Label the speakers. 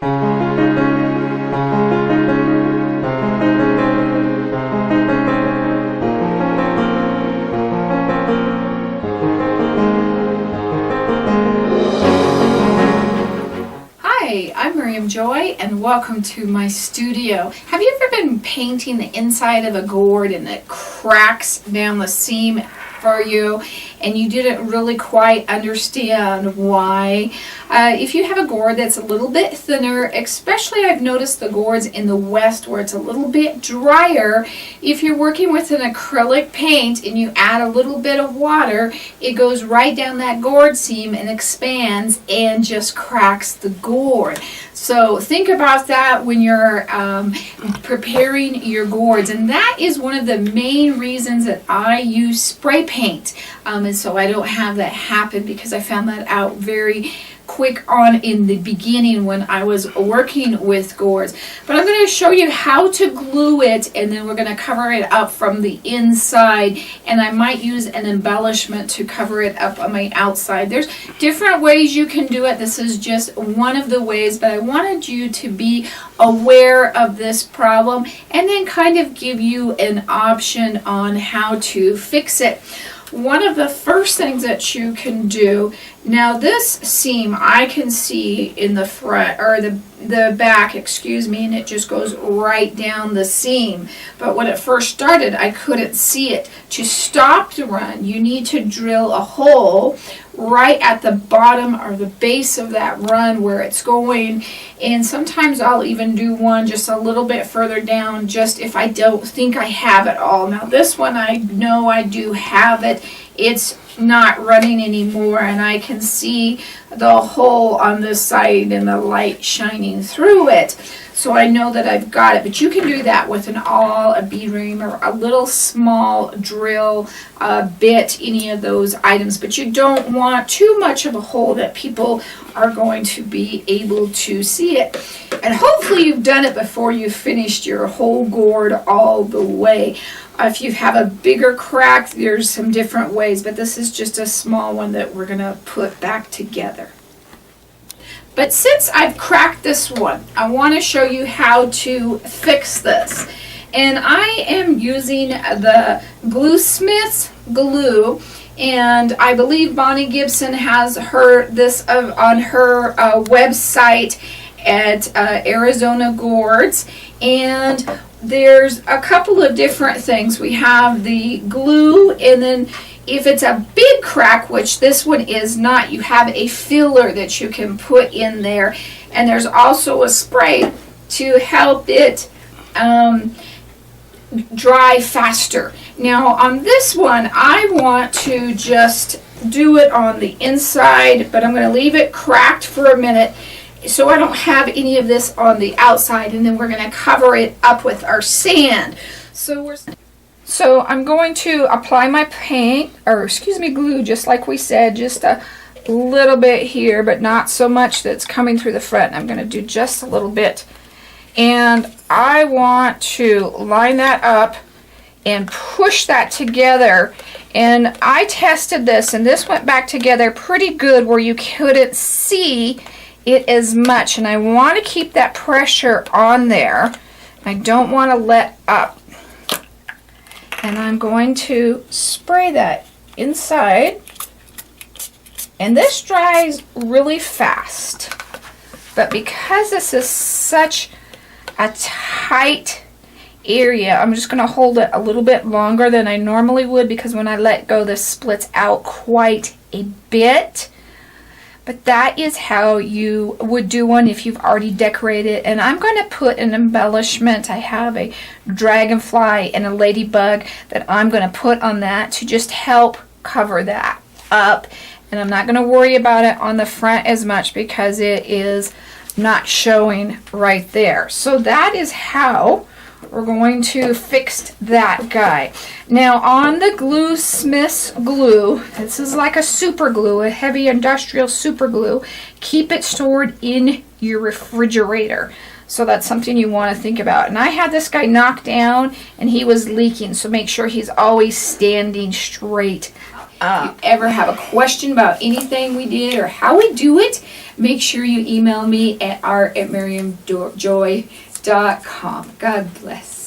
Speaker 1: Hi, I'm Miriam Joy and welcome to my studio. Have you ever been painting the inside of a gourd and it cracks down the seam for you and you didn't really quite understand why? If you have a gourd that's a little bit thinner, especially I've noticed the gourds in the West where it's a little bit drier, if you're working with an acrylic paint and you add a little bit of water, it goes right down that gourd seam and expands and just cracks the gourd. So think about that when you're preparing your gourds, and that is one of the main reasons that I use spray paint, and so I don't have that happen, because I found that out very quick on in the beginning when I was working with gourds. But I'm going to show you how to glue it, and then we're going to cover it up from the inside, and I might use an embellishment to cover it up on my outside. There's different ways you can do it. This is just one of the ways, but I wanted you to be aware of this problem and then kind of give you an option on how to fix it. One of the first things that you can do, now this seam I can see in the front, or the back, excuse me, and it just goes right down the seam. But when it first started, I couldn't see it. To stop the run, you need to drill a hole right at the bottom or the base of that run where it's going. And sometimes I'll even do one just a little bit further down, just if I don't think I have it all. Now this one I know I do have it. It's not running anymore, and I can see the hole on this side and the light shining through it. So I know that I've got it, but you can do that with a bead ring, or a little small drill bit, any of those items. But you don't want too much of a hole that people are going to be able to see it. And hopefully you've done it before you finished your whole gourd all the way. If you have a bigger crack, there's some different ways, but this is just a small one that we're going to put back together. But since I've cracked this one, I want to show you how to fix this. And I am using the Bluesmith's glue, and I believe Bonnie Gibson has this on her website at Arizona Gourds. And there's a couple of different things. We have the glue, and then if it's a big crack, which this one is not, you have a filler that you can put in there. And there's also a spray to help it dry faster. Now on this one, I want to just do it on the inside, but I'm going to leave it cracked for a minute so I don't have any of this on the outside, and then we're going to cover it up with our sand. So I'm going to apply my glue, just like we said, just a little bit here, but not so much that's coming through the front. I'm going to do just a little bit, and I want to line that up and push that together. And I tested this, and this went back together pretty good where you couldn't see it as much, and I want to keep that pressure on there. I don't want to let up. And I'm going to spray that inside, and this dries really fast, but because this is such a tight area, I'm just going to hold it a little bit longer than I normally would, because when I let go, this splits out quite a bit. But that is how you would do one if you've already decorated. And I'm going to put an embellishment. I have a dragonfly and a ladybug that I'm going to put on that to just help cover that up. And I'm not going to worry about it on the front as much because it is not showing right there. So that is how we're going to fix that guy. Now on the Bluesmith's glue, this is like a super glue, a heavy industrial super glue. Keep it stored in your refrigerator. So that's something you want to think about. And I had this guy knocked down and he was leaking, so make sure he's always standing straight. If you ever have a question about anything we did or how we do it, make sure you email me at art@miriamjoy.com. God bless.